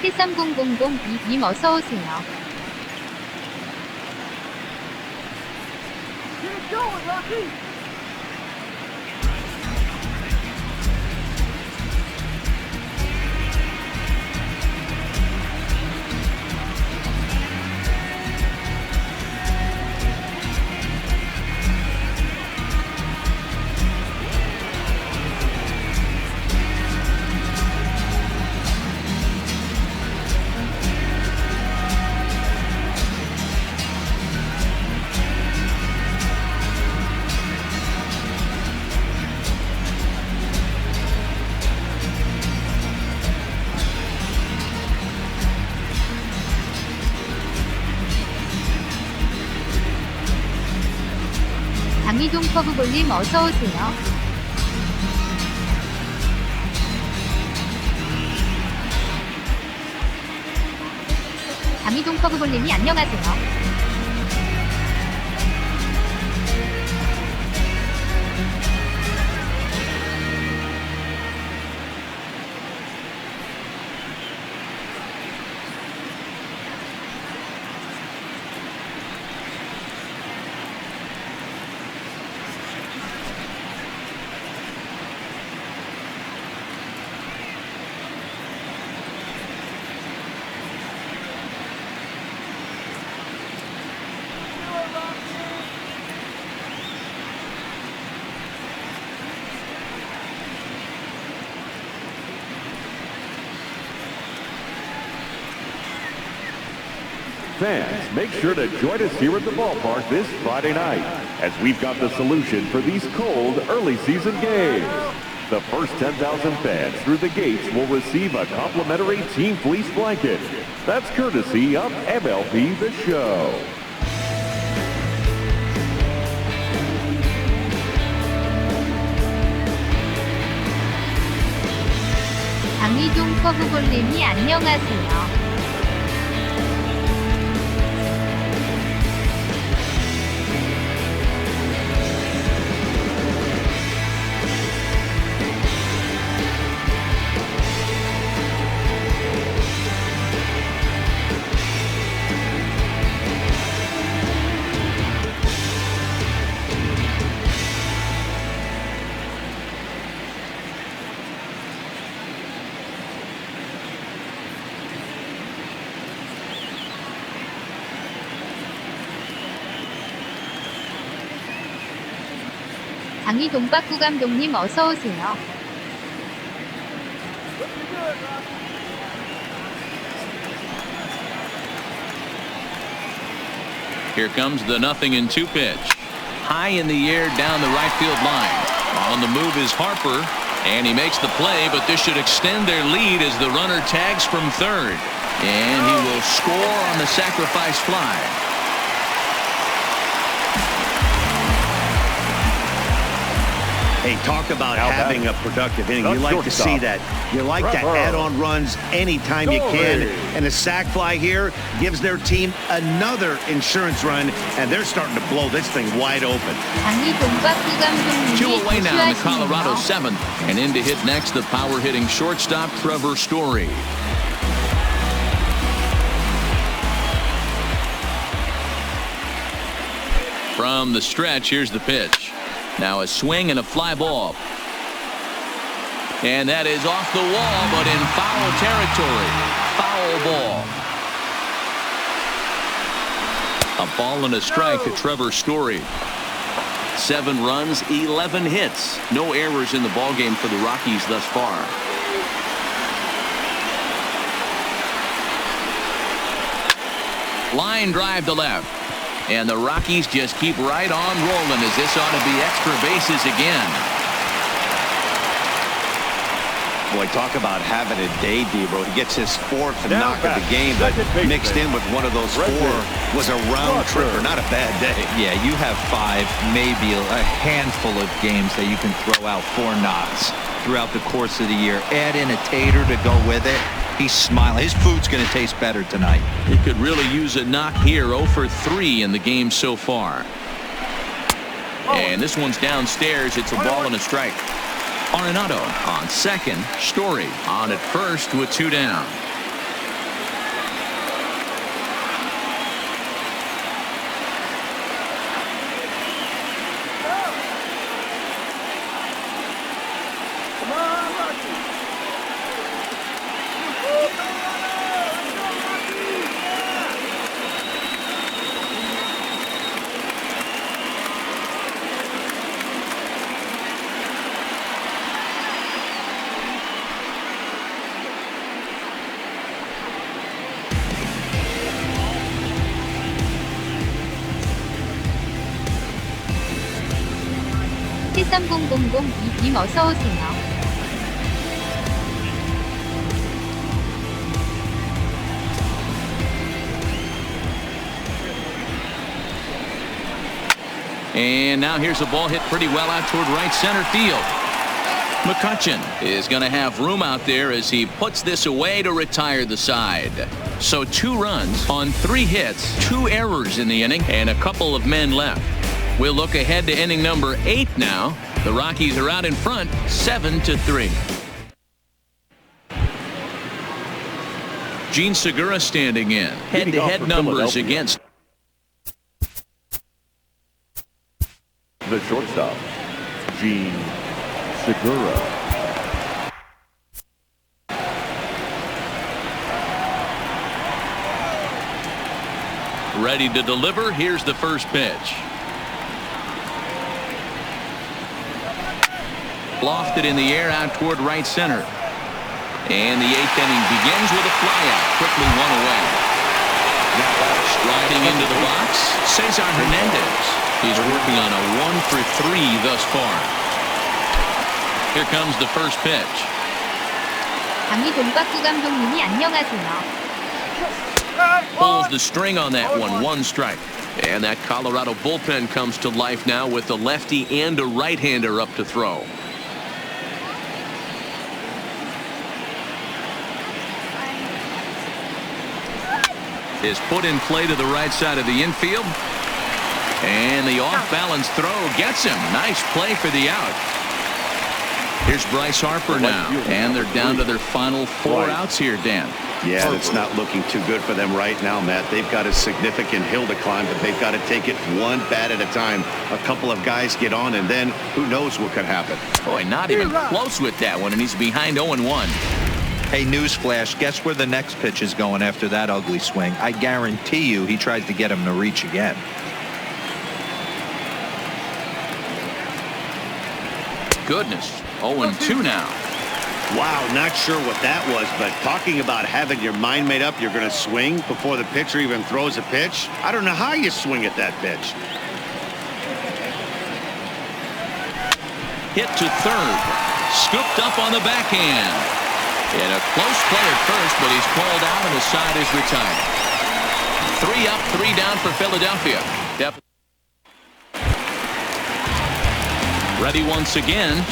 T3002님 어서오세요. 장미동 커브볼님 어서오세요. 장미동 커브볼님이 안녕하세요. Fans, make sure to join us here at the ballpark this Friday night as we've got the solution for these cold early season games. The first 10,000 fans through the gates will receive a complimentary team fleece blanket. That's courtesy of MLB더쇼. 장미동 커브볼님이 안녕하세요. 장미 동박구 감독님 어서오세요. Here comes the 0-2 pitch. High in the air down the right field line. On the move is Harper, and he makes the play, but this should extend their lead as the runner tags from third. And he will score on the sacrifice fly. Hey, talk about having a productive inning. You like to see that. You like to add on runs anytime you can. And a sac fly here gives their team another insurance run, and they're starting to blow this thing wide open. 장미 동박구 감독님이 2 away now in the Colorado 고수하시네요. 7th. And in to hit next, the power-hitting shortstop, Trevor Story. From the stretch, here's the pitch. Now a swing and a fly ball. And that is off the wall, but in foul territory. Foul ball. A ball and a strike to Trevor Story. 7 runs, 11 hits. No errors in the ballgame for the Rockies thus far. Line drive to left. And the Rockies just keep right on rolling as this ought to be extra bases again. Boy, talk about having a day, Debro. He gets his fourth knock of the game, but mixed in with one of those four was a round tripper. Not a bad day. Yeah, you have 5, maybe a handful of games that you can throw out 4 knocks throughout the course of the year. Add in a tater to go with it. He's smiling. His food's going to taste better tonight. He could really use a knock here. 0 for 3 in the game so far. And this one's downstairs. It's a ball and a strike. Arenado on second. Story on at first with 2 down. T30002님 어서오세요. And now here's a ball hit pretty well out toward right center field. McCutchen is going to have room out there as he puts this away to retire the side. So 2 runs on 3 hits, 2 errors in the inning, and a couple of men left. We'll look ahead to inning number 8 now. The Rockies are out in front, 7-3. Gene Segura standing in. Head-to-head numbers against the shortstop, Gene Segura. Ready to deliver. Here's the first pitch. Lofted in the air out toward right center. And the 8th inning begins with a flyout. Quickly 1 away. Striding into the box, Cesar Hernandez. He's working on a 1 for 3 thus far. Here comes the first pitch. 강희동박구 감독님이 안녕하세요. Pulls the string on that one. 1 strike. And that Colorado bullpen comes to life now with a lefty and a right-hander up to throw. Is put in play to the right side of the infield. And the off-balance throw gets him. Nice play for the out. Here's Bryce Harper now. And they're down to their final 4 outs here, Dan. Yeah, it's not looking too good for them right now, Matt. They've got a significant hill to climb, but they've got to take it 1 bat at a time. A couple of guys get on, and then who knows what could happen. Boy, not even close with that one, and he's behind 0-1. Hey, newsflash, guess where the next pitch is going after that ugly swing? I guarantee you he tries to get him to reach again. Goodness, 0-2 now. Wow, not sure what that was, but talking about having your mind made up, you're going to swing before the pitcher even throws a pitch. I don't know how you swing at that pitch. Hit to third. Scooped up on the backhand. And a close play at first, but he's pulled out and the side is retired. 3 up, 3 down for Philadelphia. Ready once again.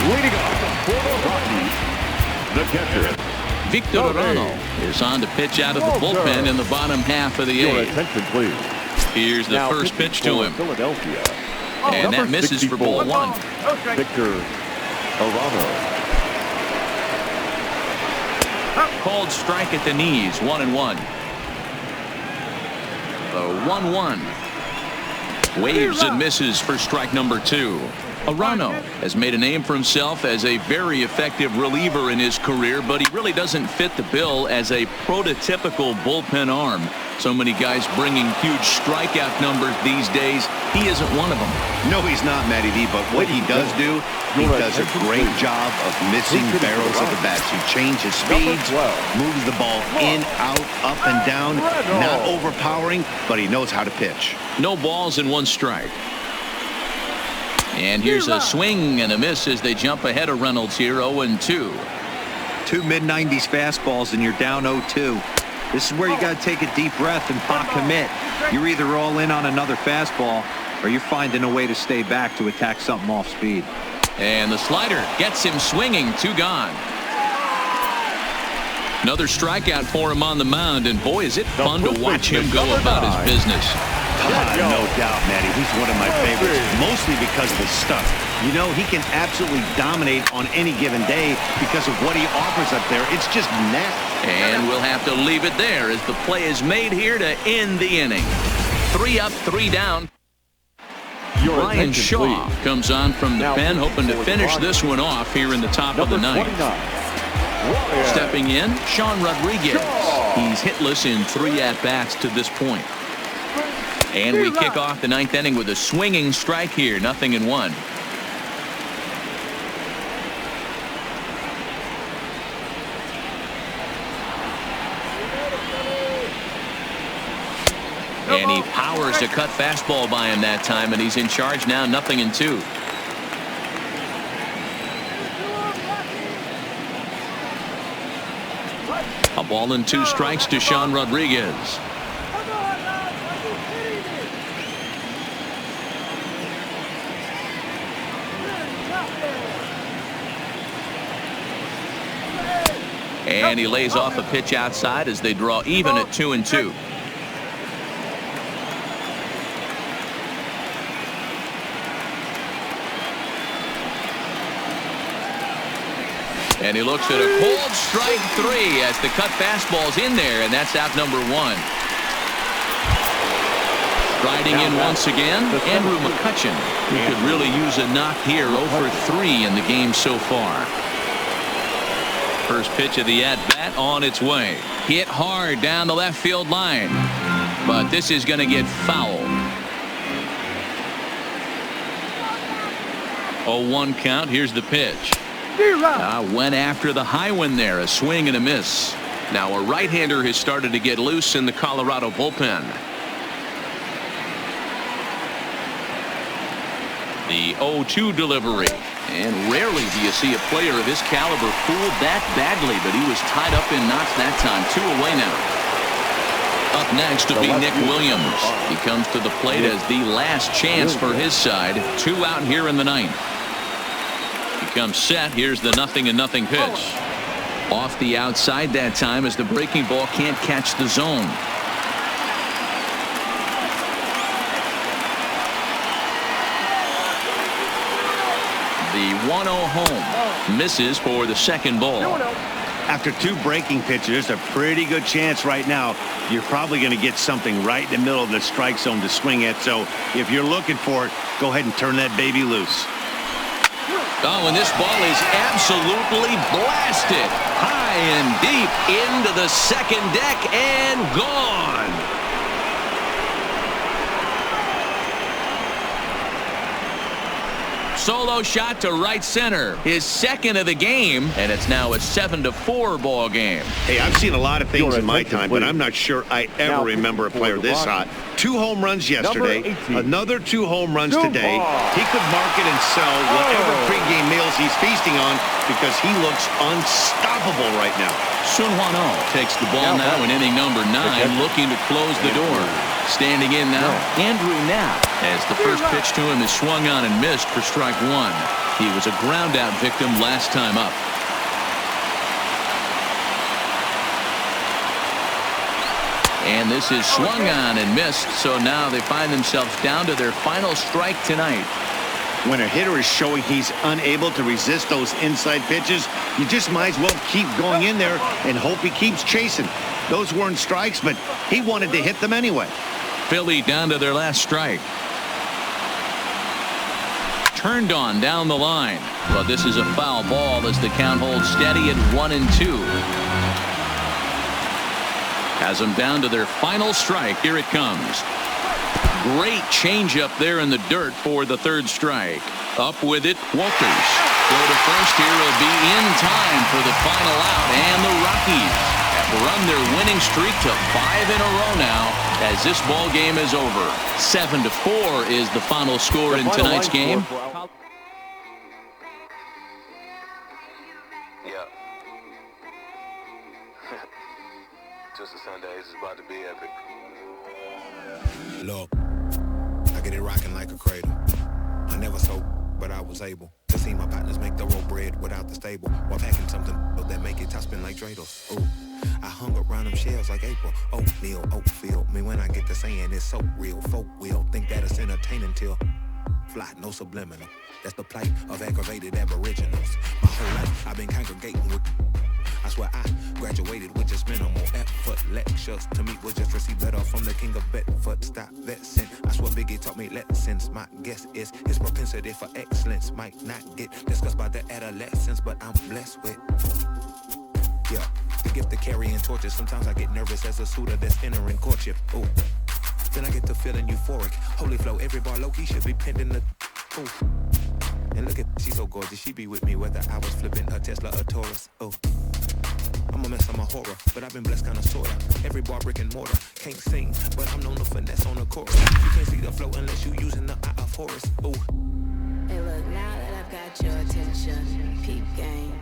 Leading off for the Rockies, the catcher, Victor Arano is on to pitch out of the bullpen in the bottom half of the Your 8th. attention, please. Here's the Now first pitch to him. Philadelphia. And that misses for ball 1. Victor Arano. Called strike at the knees, 1-1. The 1-1. Waves and misses for strike number 2. Arano has made a name for himself as a very effective reliever in his career, but he really doesn't fit the bill as a prototypical bullpen arm. So many guys bringing huge strikeout numbers these days. He isn't one of them. No, he's not, Matty V, but what he does do, he does a great job of missing barrels of the bats. He changes speeds, moves the ball in, out, up, and down. Not overpowering, but he knows how to pitch. No balls and 1 strike. And here's a swing and a miss as they jump ahead of Reynolds here, 0-2. Two mid-90s fastballs and you're down 0-2. This is where you got to take a deep breath and pot commit. You're either all in on another fastball or you're finding a way to stay back to attack something off speed. And the slider gets him swinging, 2 gone. Another strikeout for him on the mound, and boy, is it fun to watch him go about his business. No doubt, Matty. He's one of my favorites, mostly because of his stuff. You know, he can absolutely dominate on any given day because of what he offers up there. It's just nasty. And we'll have to leave it there as the play is made here to end the inning. 3 up, 3 down. Ryan Shaw comes on from the pen, hoping to finish this one off here in the top of the ninth. Stepping in, Sean Rodriguez. He's hitless in 3 at-bats to this point. And we kick off the 9th inning with a swinging strike here, 0-1. And he powers a cut fastball by him that time, and he's in charge now, 0-2. A ball and 2 strikes to Sean Rodriguez. And he lays off a pitch outside as they draw even at 2-2. And he looks at a cold strike 3 as the cut fastball's in there, and that's out number 1. Riding in once again, Andrew McCutchen. He could really use a knock here, 0 for 3 in the game so far. First pitch of the at-bat on its way. Hit hard down the left field line. But this is going to get fouled. 0-1 count. Here's the pitch. Went after the high one there. A swing and a miss. Now a right-hander has started to get loose in the Colorado bullpen. The 0-2 delivery. And rarely do you see a player of his caliber fooled that badly, but he was tied up in knots that time. 2 away now. Up next will be Nick Williams. He comes to the plate as the last chance for his side. 2 out here in the 9th. He comes set. Here's the 0-0 pitch. Off the outside that time as the breaking ball can't catch the zone. The 1-0 home misses for the second ball. After 2 breaking pitches, there's a pretty good chance right now you're probably going to get something right in the middle of the strike zone to swing at. So if you're looking for it, go ahead and turn that baby loose. Oh, and this ball is absolutely blasted high and deep into the second deck and gone. Solo shot to right center, his second of the game, and it's now a 7-4 ball game. Hey, I've seen a lot of things in my time, but I'm not sure I ever remember a player this hot. 2 home runs yesterday, another 2 home runs today. He could market and sell whatever pregame meals he's feasting on because he looks unstoppable right now. Sun Hwan-oh takes the ball now in inning number 9, looking to close the door. Standing in now, Andrew Knapp, as the first pitch to him is swung on and missed for strike 1. He was a ground out victim last time up. And this is swung on and missed, so now they find themselves down to their final strike tonight. When a hitter is showing he's unable to resist those inside pitches, you just might as well keep going in there and hope he keeps chasing. Those weren't strikes, but he wanted to hit them anyway. Philly down to their last strike. Turned on down the line, but this is a foul ball as the count holds steady at 1-2. Has them down to their final strike. Here it comes. Great changeup there in the dirt for the 3rd strike. Up with it, Walters. Go to first here will be in time for the final out, and the Rockies have run their winning streak to 5 in a row now as this ball game is over. 7-4 is the final score in tonight's game. Yeah. Twisted Sundays is about to be epic. Look, I get it rocking like a cradle. I never sold, but I was able to see my partners make the road bread without the stable while packing something that make it top spin like dreidels. Ooh, I hung around them shells like April. Oatmeal, oatfield. Me when I get to saying it's so real. Folk will think that it's entertaining till fly, no subliminal. That's the plight of aggravated aboriginals. My whole life I've been congregating with. I swear I graduated with just minimal effort. Lectures to me was just receive better from the king of Bedford. Stop vexing. I swear Biggie taught me lessons. My guess is his propensity for excellence might not get discussed by the adolescents, but I'm blessed with, yeah, the gift of carrying torches. Sometimes I get nervous as a suitor that's entering courtship. Ooh, then I get to feeling euphoric. Holy flow, every bar low-key should be pending the, ooh. And look at, she's so gorgeous, she be with me whether I was flipping a Tesla or Taurus. Oh, I'm a mess, I'm a horror, but I've been blessed kinda sorta. Every bar brick and mortar, can't sing, but I'm known to finesse on the chorus. You can't see the flow unless you using the eye of Horus. Ooh. Hey look, now that I've got your attention, peep game.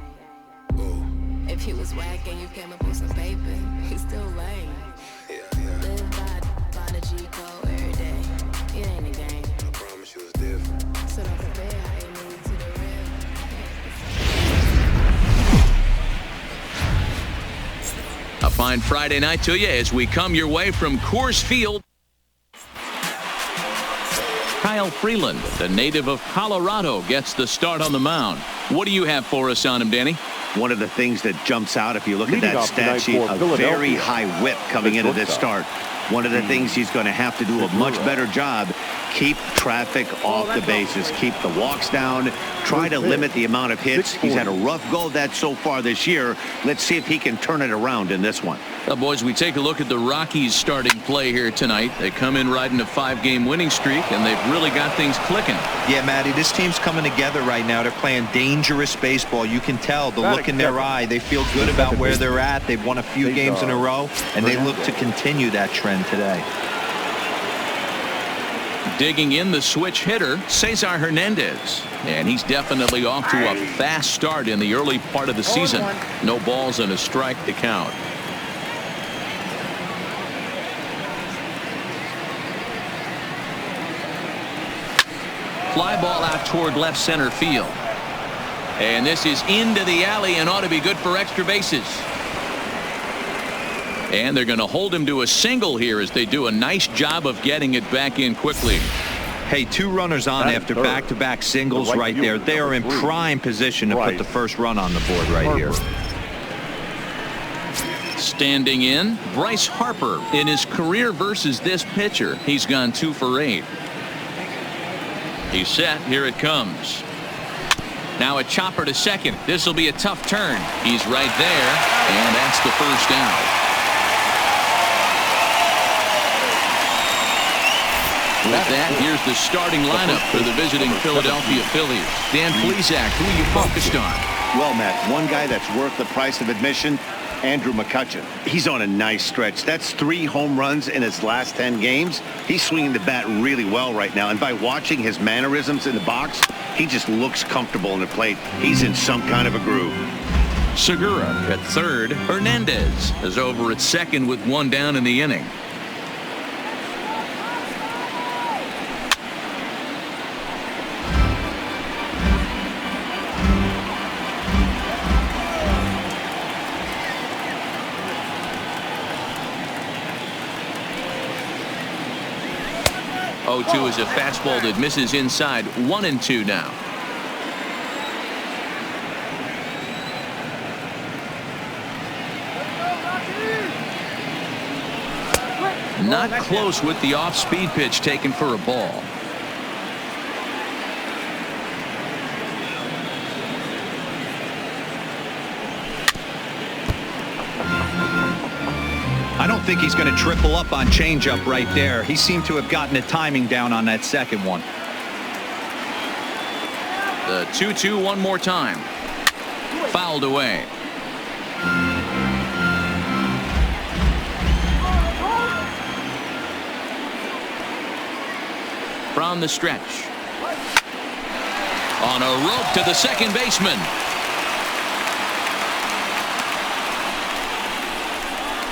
Ooh. If he was whack and you came up with some paper, he's still lame. Yeah. Live by the G code every day. It ain't a game. I promise you it's different. So don't compare how you move to the real. A fine Friday night to you as we come your way from Coors Field. Kyle Freeland, the native of Colorado, gets the start on the mound. What do you have for us on him, Danny? One of the things that jumps out, if you look Leading at that off stat tonight sheet, for a Philadelphia, very high whip coming the into this shortstop. start. One of the things he's going to have to do a much better job, keep traffic off the bases, keep the walks down, try to limit the amount of hits. He's had a rough go of that so far this year. Let's see if he can turn it around in this one. Well, boys, we take a look at the Rockies' starting play here tonight. They come in riding a 5-game winning streak, and they've really got things clicking. Yeah, Matty, this team's coming together right now. They're playing dangerous baseball. You can tell the look in their eye. They feel good about where they're at. They've won a few games in a row, and they look to continue that trend today. Digging in the switch hitter, Cesar Hernandez. And he's definitely off to a fast start in the early part of the season. No balls and a strike to count. Fly ball out toward left center field. And this is into the alley and ought to be good for extra bases. And they're going to hold him to a single here as they do a nice job of getting it back in quickly. Hey, 2 runners on after back-to-back singles right there. They are in prime position to put the first run on the board right here. Standing in, Bryce Harper. In his career versus this pitcher, he's gone 2 for 8. He's set. Here it comes. Now a chopper to second. This will be a tough turn. He's right there, and that's the first out. With that, here's the starting lineup for the visiting Philadelphia Phillies. Dan Plesac, who are you focused on? Well, Matt, one guy that's worth the price of admission, Andrew McCutchen. He's on a nice stretch. That's 3 home runs in his last 10 games. He's swinging the bat really well right now. And by watching his mannerisms in the box, he just looks comfortable in the plate. He's in some kind of a groove. Segura at third. Hernandez is over at second with 1 down in the inning. Oh-2 is a fastball that misses inside. 1-2 now. Not close with the off-speed pitch taken for a ball. I don't think he's going to triple up on changeup right there. He seemed to have gotten the timing down on that second one. The 2-2 one more time. Fouled away. From the stretch. On a rope to the second baseman.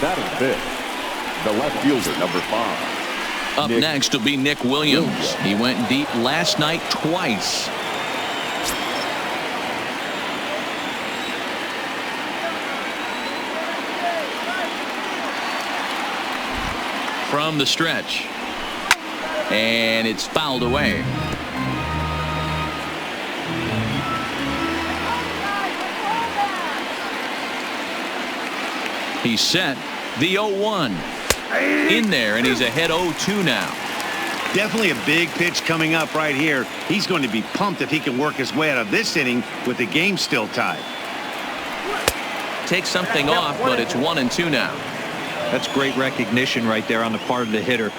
Batting fifth, the left fielder, number 5. Up next will be Nick Williams. He went deep last night twice. From the stretch. And it's fouled away. He's set. The 0-1 in there, and he's ahead 0-2 now. Definitely a big pitch coming up right here. He's going to be pumped if he can work his way out of this inning with the game still tied. Take something off, but it's 1-2 now. That's great recognition right there on the part of the hitter.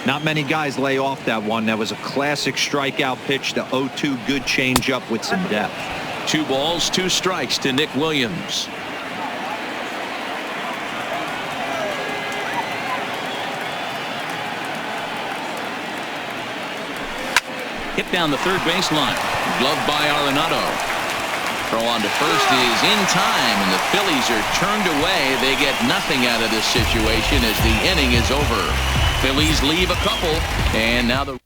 Not many guys lay off that one. That was a classic strikeout pitch. The 0-2 good changeup with some depth. 2 balls, 2 strikes to Nick Williams. Hit down the third baseline. Gloved by Arenado. Throw on to first is in time, and the Phillies are turned away. They get nothing out of this situation as the inning is over. Phillies leave a couple, and now the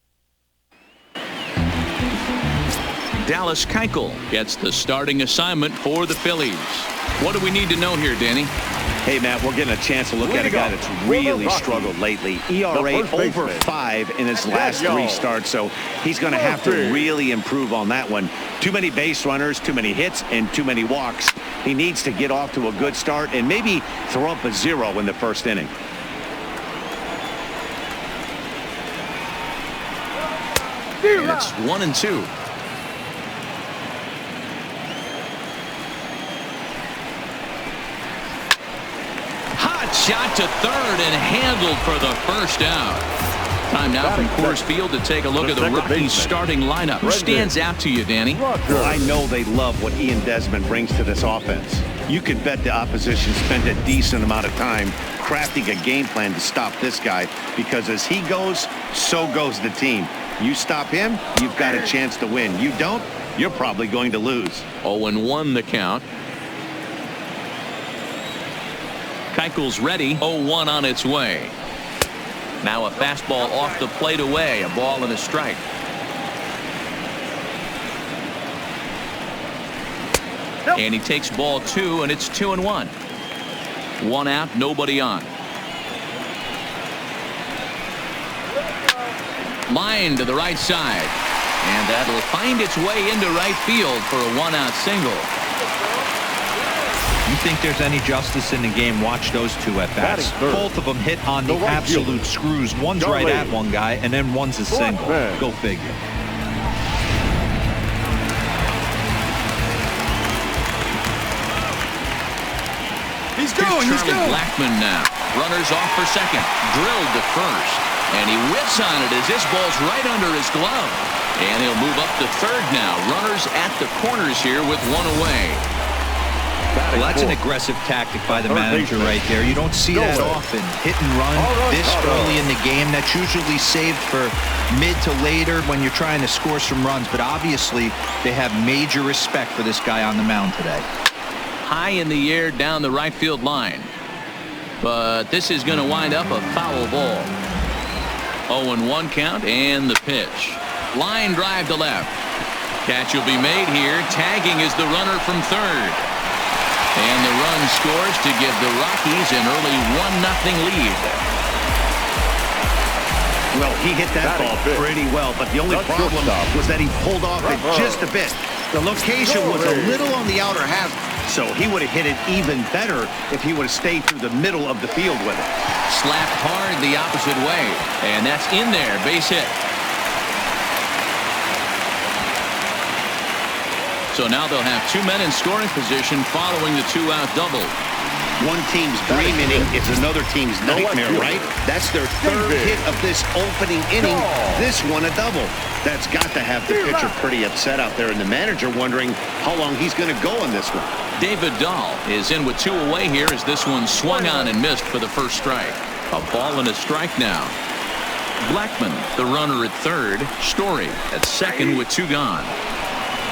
Dallas Keuchel gets the starting assignment for the Phillies. What do we need to know here, Danny? Hey, Matt, we're getting a chance to look at a guy that's really struggled lately. ERA over 5 in his last 3 starts, so he's going to have to really improve on that one. Too many base runners, too many hits, and too many walks. He needs to get off to a good start and maybe throw up a 0 in the first inning. And it's 1-2. Shot to third and handled for the first out. Time now from Coors Field to take a look at the Rockies starting lineup. Who stands out to you, Danny? Well, I know they love what Ian Desmond brings to this offense. You can bet the opposition spent a decent amount of time crafting a game plan to stop this guy, because as he goes, so goes the team. You stop him, you've got a chance to win. You don't, you're probably going to lose. 0-1 the count. Keuchel's ready. 0-1 on its way. Now a fastball off the plate away. A ball and a strike. And he takes ball 2, and it's 2-1. 1 out, nobody on. Line to the right side. And that'll find its way into right field for a 1-out single. You think there's any justice in the game? Watch those 2 at-bats. Both of them hit on the absolute screws. One's right at one guy, and then one's a single. Go figure. He's going. Charlie Blackmon now. Runners off for second. Drilled to first. And he whips on it as this ball's right under his glove. And he'll move up to third now. Runners at the corners here with 1 away. Well, that's an aggressive tactic by the manager right there. You don't see that often. Hit and run this early in the game. That's usually saved for mid to later when you're trying to score some runs. But obviously, they have major respect for this guy on the mound today. High in the air down the right field line. But this is going to wind up a foul ball. 0-1 count and the pitch. Line drive to left. Catch will be made here. Tagging is the runner from third. And the run scores to give the Rockies an early 1-0 lead. Well, he hit that ball pretty well, but the only problem was that he pulled off it just a bit. The location was a little on the outer half, so he would have hit it even better if he would have stayed through the middle of the field with it. Slapped hard the opposite way, and that's in there. Base hit. So now they'll have 2 men in scoring position following the 2-out double. One team's dream inning is another team's nightmare, right? That's their 3rd hit of this opening inning. This one a double. That's got to have the pitcher pretty upset out there, and the manager wondering how long he's going to go on this one. David Dahl is in with 2 away here as this one swung on and missed for the first strike. A ball and a strike now. Blackmon, the runner at third. Story at second with 2 gone.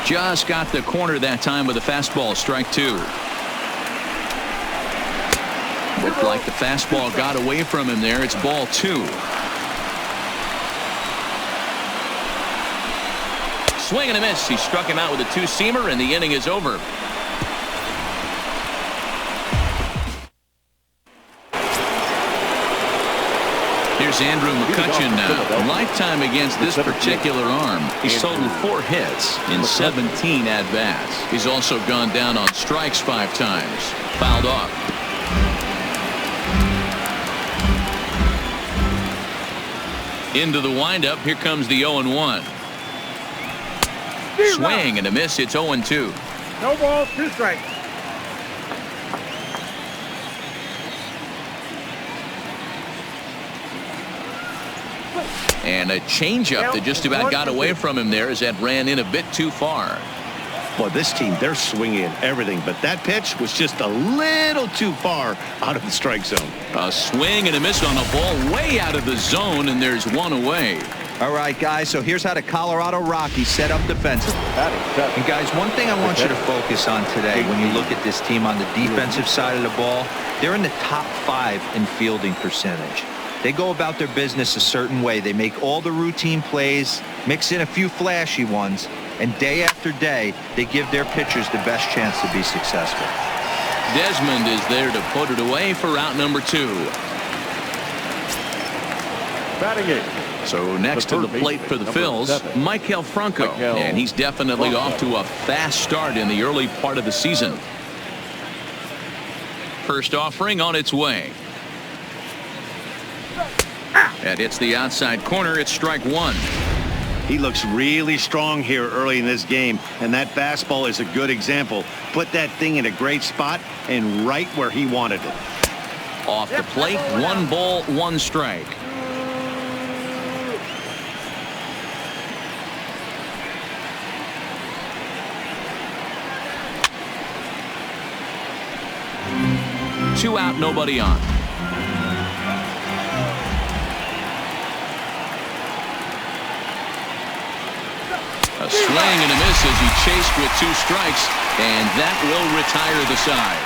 Just got the corner that time with a fastball, strike 2. Looked like the fastball got away from him there. It's ball 2. Swing and a miss. He struck him out with a two-seamer, and the inning is over. Here's Andrew McCutcheon now. Lifetime against this particular arm. He's totaled 4 hits in 17 at-bats. He's also gone down on strikes 5 times. Fouled off. Into the windup. Here comes the 0-1. Swing and a miss. It's 0-2. No ball, 2 strikes. And a changeup that just about got away from him there as that ran in a bit too far. Well, this team, they're swinging at everything, but that pitch was just a little too far out of the strike zone. A swing and a miss on a ball way out of the zone, and there's 1 away. All right, guys, so here's how the Colorado Rockies set up defensively. And, guys, one thing I want you to focus on today when you look at this team on the defensive side of the ball, they're in the top 5 in fielding percentage. They go about their business a certain way. They make all the routine plays, mix in a few flashy ones, and day after day, they give their pitchers the best chance to be successful. Desmond is there to put it away for out number 2. Batting it. So next to the plate for the Phils, Maikel Franco. And he's definitely off to a fast start in the early part of the season. First offering on its way. That hits the outside corner. It's strike 1. He looks really strong here early in this game, and that fastball is a good example. Put that thing in a great spot and right where he wanted it. Off the plate, 1 ball, 1 strike. Two out, nobody on. A swing and a miss as he chased with 2 strikes, and that will retire the side.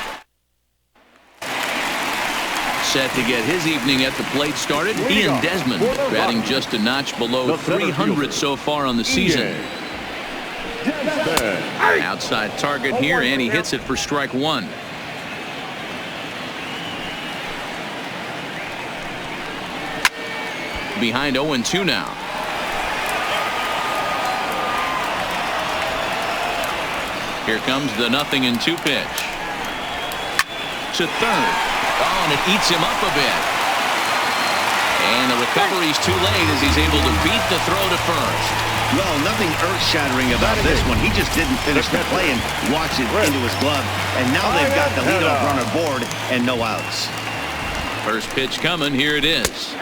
Set to get his evening at the plate started, Ian Desmond, batting just a notch below 300 so far on the season. Outside target here, and he hits it for strike 1. Behind 0-2 now. Here comes the 0-2 pitch. To third. Oh, and it eats him up a bit. And the recovery's too late as he's able to beat the throw to first. Well, nothing earth-shattering about this one. He just didn't finish the play and watch it into his glove. And now they've got the leadoff runner board and no outs. First pitch coming. Here it is.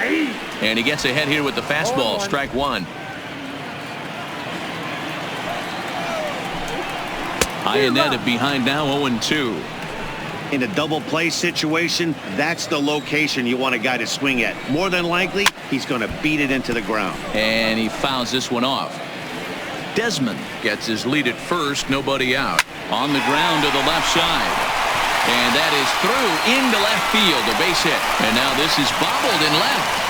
And he gets ahead here with the fastball. Strike 1. High and netted behind now 0-2. In a double play situation, that's the location you want a guy to swing at. More than likely, he's going to beat it into the ground. And he fouls this one off. Desmond gets his lead at first. Nobody out. On the ground to the left side. And that is through into left field. A base hit. And now this is bobbled in left.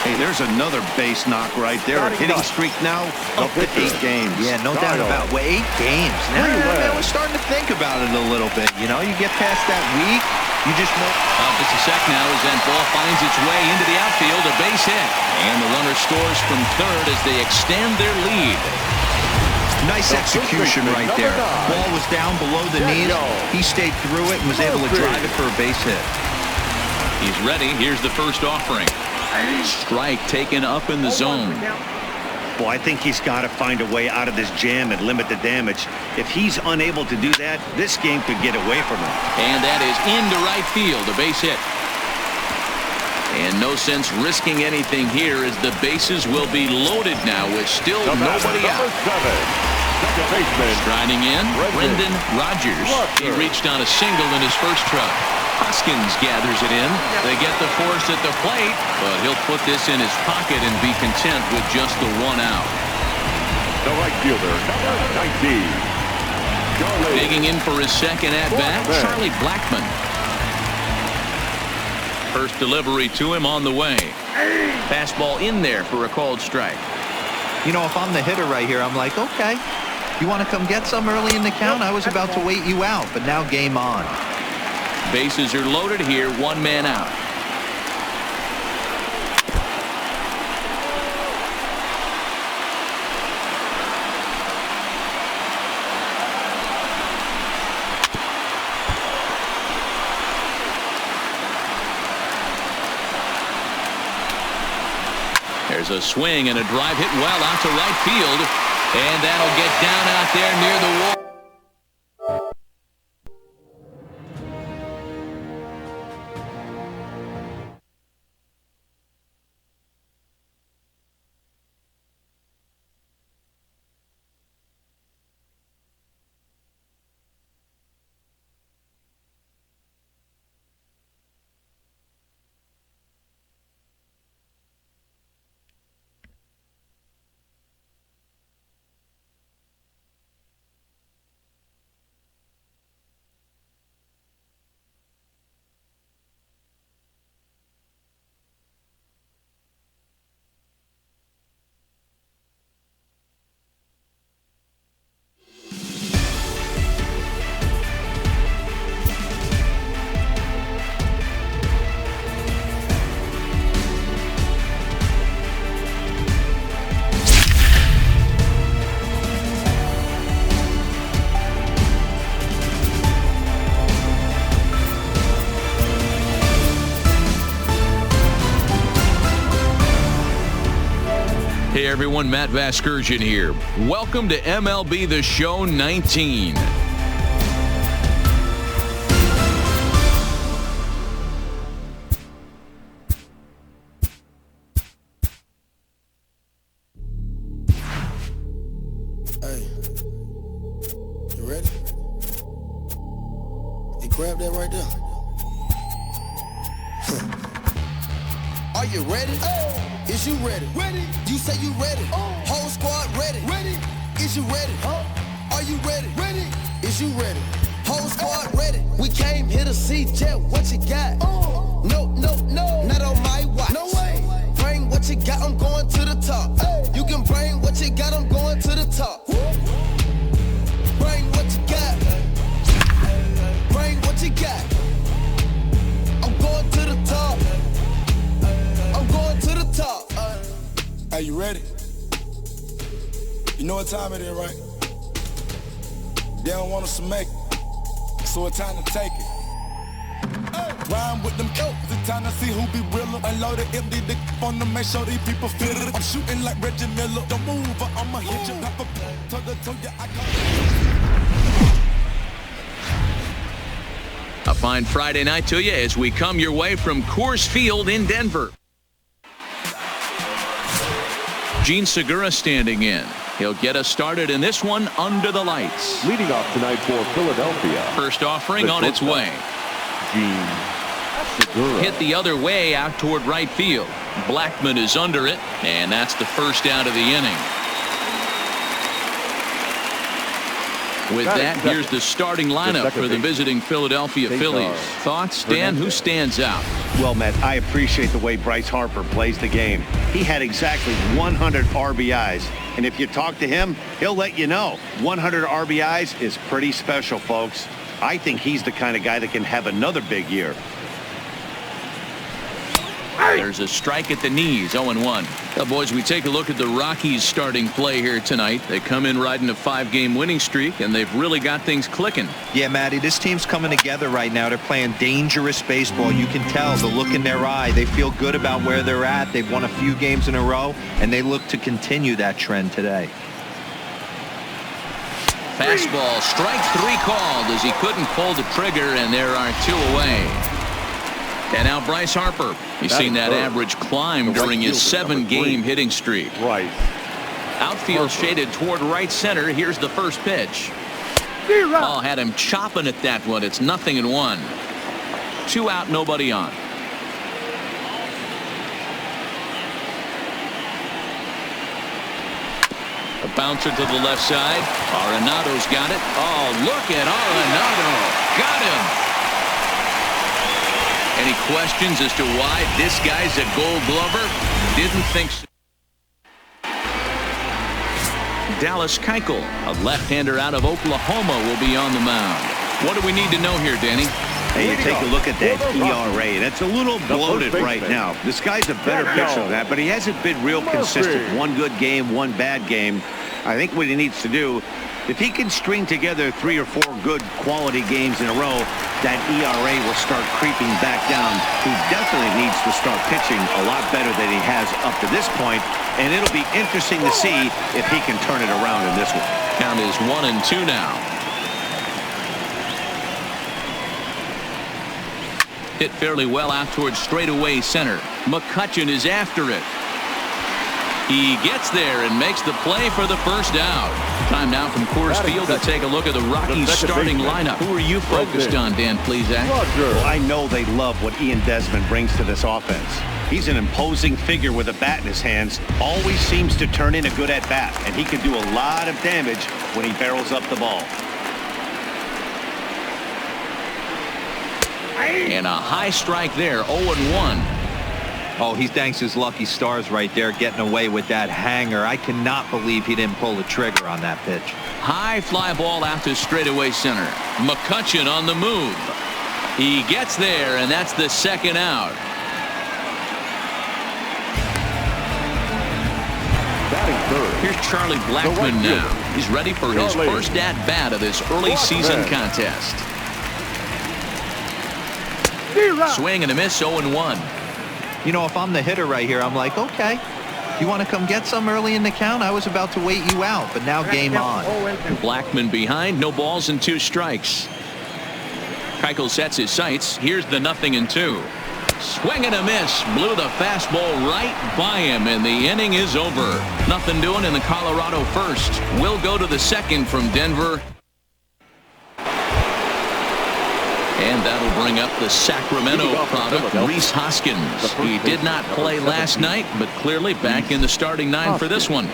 Hey, there's another base knock right there. A hitting streak now up to 8 games. Yeah, no doubt about it. Well, 8 games. Now we're starting to think about it a little bit. You know, you get past that week, you just know. Up to sec now as that ball finds its way into the outfield. A base hit. And the runner scores from third as they extend their lead. Nice execution right there. Ball was down below the knees. He stayed through it and was able to drive it for a base hit. He's ready. Here's the first offering. Strike taken up in the zone. Boy, I think he's got to find a way out of this jam and limit the damage. If he's unable to do that, this game could get away from him. And that is into right field, a base hit. And no sense risking anything here as the bases will be loaded now with still nobody out. Striding in, Brendan Rodgers. He reached on a single in his first try. Hoskins gathers it in. They get the force at the plate, but he'll put this in his pocket and be content with just the 1 out. The right fielder, number 19. Digging in for his second at-bat, Charlie Blackmon. First delivery to him on the way. Fastball in there for a called strike. You know, if I'm the hitter right here, I'm like, okay, you want to come get some early in the count? I was about to wait you out, but now game on. Bases are loaded here, one man out. There's a swing and a drive hit well out to right field, and that'll get down out there near the wall. Hey everyone, Matt Vasgersian here. Welcome to MLB The Show 19. Hey, you ready? Hey, grab that right there. Are you ready? Is you ready? Ready. You say you ready. Whole squad ready. Ready. Is you ready? Are you ready? Ready. Is you ready? Whole squad ready. We came here to see Jet. What you got? No, no, no. Not on my watch. No way. Bring what you got. I'm going to the top. You can bring what you got. I'm going to the top. Bring what you got. Bring what you got. I'm going to the top. I'm going to the top. Are you ready? You know what time it is, right? They don't want us to make it, so it's time to take it. Rhyme with them kills, it's time to see who be realer. Unload it, empty the on them, make sure these people feel it. I'm shooting like Reggie Miller. Don't move, or I'ma hit you. Pop up, tell you I A fine Friday night to you as we come your way from Coors Field in Denver. Gene Segura standing in. He'll get us started in this one under the lights. Leading off tonight for Philadelphia. First offering on its way. Gene Segura. Hit the other way out toward right field. Blackmon is under it, and that's the first out of the inning. With that, here's the starting lineup for the visiting Philadelphia Phillies. Thoughts, Dan? Who stands out? Well, Matt, I appreciate the way Bryce Harper plays the game. He had exactly 100 RBIs. And if you talk to him, he'll let you know 100 RBIs is pretty special, folks. I think he's the kind of guy that can have another big year. There's a strike at the knees, 0-1. Well, boys, we take a look at the Rockies starting play here tonight. They come in riding a 5-game winning streak, and they've really got things clicking. Yeah, Matty, this team's coming together right now. They're playing dangerous baseball. You can tell the look in their eye. They feel good about where they're at. They've won a few games in a row, and they look to continue that trend today. Fastball, strike 3 called as he couldn't pull the trigger, and there are 2 away. And now Bryce Harper. He's seen that average climb during his 7-game hitting streak. Right. Outfield shaded toward right center. Here's the first pitch. Oh, had him chopping at that one. It's 0-1. 2 out, nobody on. Bouncer to the left side. Arenado's got it. Oh, look at Arenado. Got him. Any questions as to why this guy's a Gold Glover? Didn't think so. Dallas Keuchel, a left-hander out of Oklahoma, will be on the mound. What do we need to know here, Danny? Hey, you take a look at that ERA. That's a little bloated right now. This guy's a better pitcher than that, but he hasn't been real consistent. One good game, one bad game. I think what he needs to do, if he can string together 3 or 4 good quality games in a row, that ERA will start creeping back down. He definitely needs to start pitching a lot better than he has up to this point, and it'll be interesting to see if he can turn it around in this one. Count is 1-2 now. Hit fairly well out towards straightaway center. McCutchen is after it. He gets there and makes the play for the first out. Time now from Coors Field to take a look at the Rockies starting lineup. Who are you focused on, Dan Plesac? Well, I know they love what Ian Desmond brings to this offense. He's an imposing figure with a bat in his hands. Always seems to turn in a good at-bat, and he can do a lot of damage when he barrels up the ball. And a high strike there, 0-1. Oh, he thanks his lucky stars right there, getting away with that hanger. I cannot believe he didn't pull the trigger on that pitch. High fly ball out to straightaway center. McCutchen on the move. He gets there, and that's the second out. Here's Charlie Blackmon now. He's ready for his first at-bat of this early season contest. Swing and a miss, 0-1. You know, if I'm the hitter right here, I'm like, okay, you want to come get some early in the count? I was about to wait you out, but now game on. Blackmon behind, no balls and 2 strikes. Keuchel sets his sights. Here's the 0-2. Swing and a miss. Blew the fastball right by him, and the inning is over. Nothing doing in the Colorado first. We'll go to the second from Denver. And that'll bring up the Sacramento product, Rhys Hoskins. He did not play last night, but clearly back in the starting 9 for this one.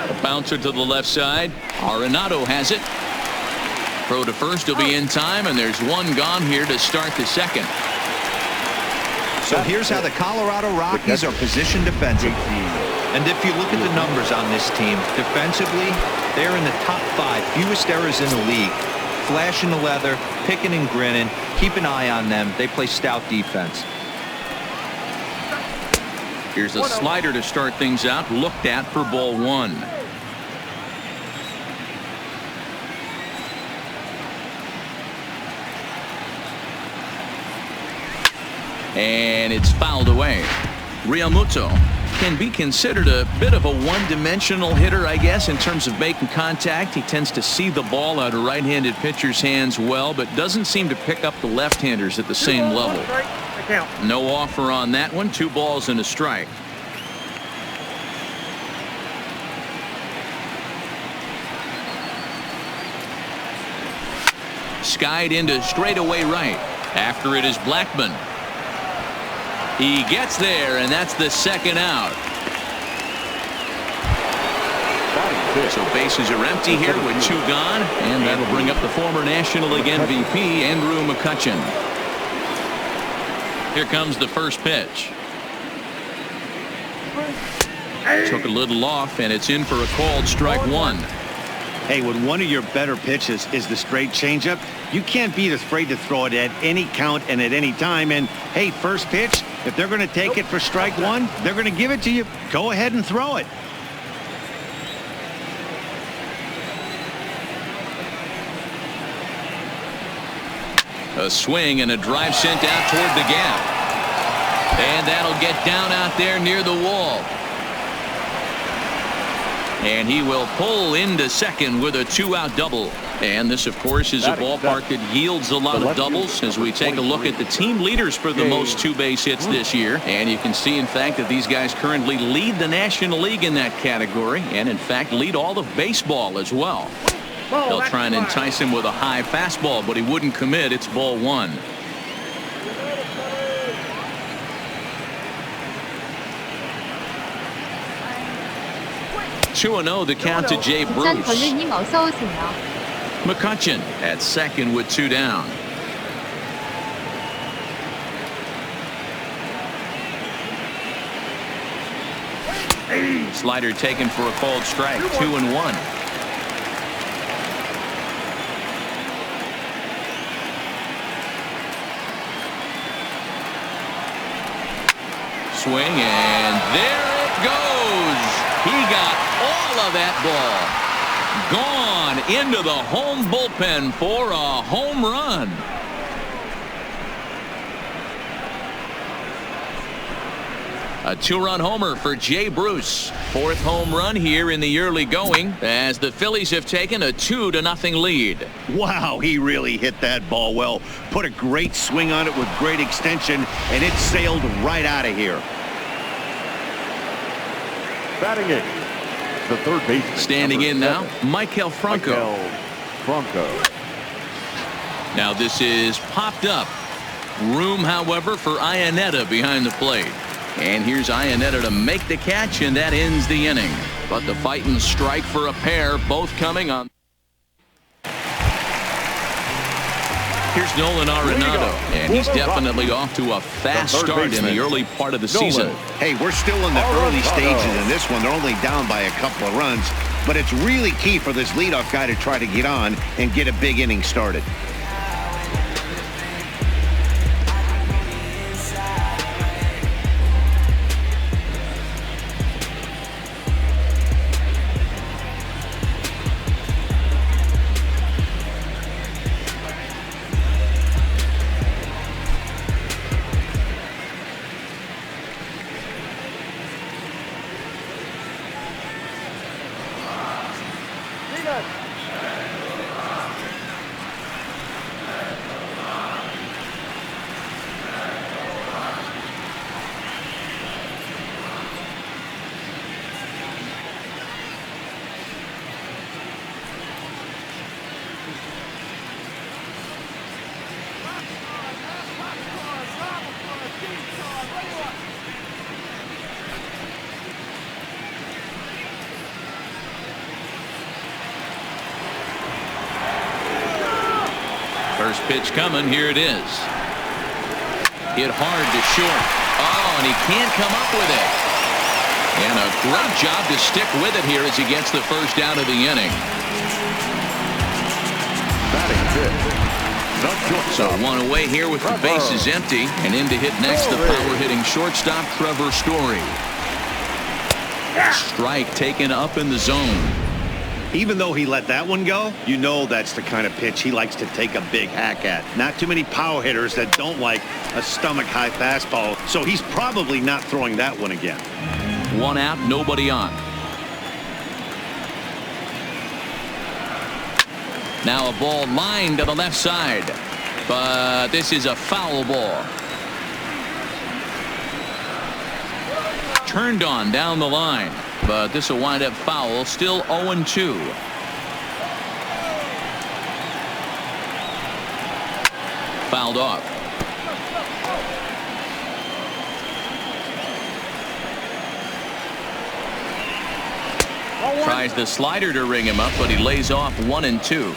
A bouncer to the left side. Arenado has it. Throw to first will be in time, and there's 1 gone here to start the second. So here's how the Colorado Rockies are positioned defensively. And if you look at the numbers on this team, defensively, they're in the top 5 fewest errors in the league. Flashing the leather, picking and grinning, keep an eye on them. They play stout defense. Here's a slider to start things out, looked at for ball 1. And it's fouled away. Realmuto can be considered a bit of a one-dimensional hitter, I guess, in terms of making contact. He tends to see the ball out of right-handed pitchers' hands well, but doesn't seem to pick up the left-handers at the same level. No offer on that one. 2 balls and a strike. Skied into straightaway right. After it is Blackmon. He gets there, and that's the second out. So bases are empty here with 2 gone, and that'll bring up the former National League MVP, Andrew McCutchen. Here comes the first pitch. Took a little off, and it's in for a called strike 1. Hey, when one of your better pitches is the straight changeup, you can't be afraid to throw it at any count and at any time. And, hey, first pitch, if they're going to take it for strike 1, they're going to give it to you. Go ahead and throw it. A swing and a drive sent out toward the gap. And that'll get down out there near the wall. And he will pull into second with a 2-out double. And this, of course, is a ballpark that yields a lot of doubles as we take a look at the team leaders for the most 2-base hits this year. And you can see, in fact, that these guys currently lead the National League in that category and, in fact, lead all of baseball as well. They'll try and entice him with a high fastball, but he wouldn't commit. It's ball 1. 2-0 the count to Jay 부천 Bruce. 벌루님 어서 오세요. McCutcheon at second with 2 down. Slider taken for a called strike. 2-1. Swing, and there it goes. He got all of that ball. Gone into the home bullpen for a home run. A 2-run homer for Jay Bruce. 4th home run here in the early going as the Phillies have taken a 2-0 lead. Wow, he really hit that ball well. Put a great swing on it with great extension, and it sailed right out of here. Batting it, the third baseman. Standing in now, Maikel Franco. Now this is popped up. Room, however, for Iannetta behind the plate. And here's Iannetta to make the catch, and that ends the inning. But the fight and strike for a pair, both coming on. Here's Nolan Arenado, and he's definitely off to a fast start in the early part of the season. Hey, we're still in the early stages in this one. They're only down by a couple of runs, but it's really key for this leadoff guy to try to get on and get a big inning started. First pitch coming. Here it is. Hit hard to short. Oh, and he can't come up with it. And a great job to stick with it here as he gets the first out of the inning. So one away here with the bases empty, and in to hit next the power-hitting shortstop Trevor Story. Strike taken up in the zone. Even though he let that one go, you know that's the kind of pitch he likes to take a big hack at. Not too many power hitters that don't like a stomach-high fastball, so he's probably not throwing that one again. 1 out, nobody on. Now a ball lined to the left side, but this is a foul ball. Turned on down the line, but this will wind up foul. Still 0-2. Fouled off. Tries the slider to ring him up, but he lays off 1-2.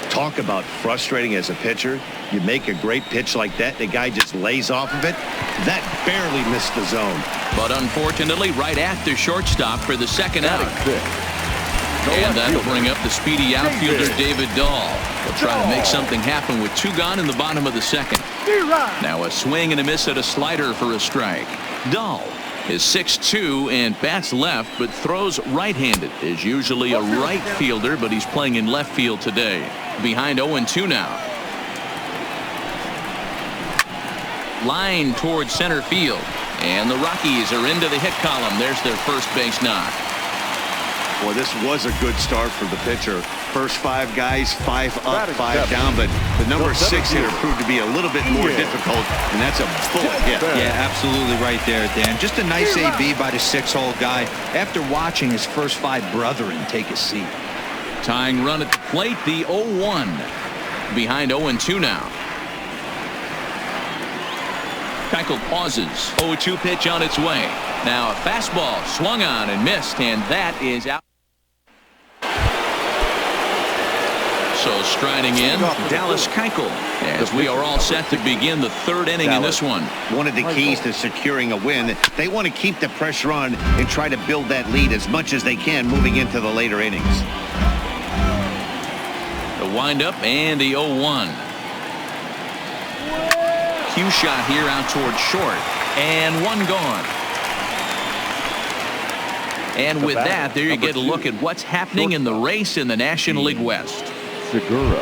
Talk about frustrating as a pitcher. You make a great pitch like that, the guy just lays off of it. That barely missed the zone. But unfortunately, right at the shortstop for the second out. And that'll bring up the speedy outfielder David Dahl. He'll try to make something happen with 2 gone in the bottom of the second. Now a swing and a miss at a slider for a strike. Dahl is 6'2" and bats left, but throws right-handed. Is usually a right fielder, but he's playing in left field today. Behind 0-2 now. Line towards center field, and the Rockies are into the hit column. There's their first base knock. Well, this was a good start for the pitcher. First 5 guys, 5 up, 5 down, but the number 6 hitter proved to be a little bit more difficult, and that's a bullet hit. Yeah, absolutely right there, Dan. Just a nice AB by the 6-hole guy after watching his first 5 brethren take a seat. Tying run at the plate, the 0-1. Behind 0-2 now. Keuchel pauses. 0-2 pitch on its way. Now a fastball swung on and missed, and that is out. Also striding in, Dallas Keuchel, as we are all set to begin the third inning in this one. One of the keys to securing a win, they want to keep the pressure on and try to build that lead as much as they can moving into the later innings. The windup and the 0-1. Cue shot here out towards short, and one gone. And with that, there you get a look at what's happening in the race in the National League West. Segura.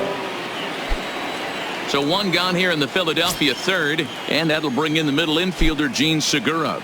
So one gone here in the Philadelphia third, and that'll bring in the middle infielder Gene Segura.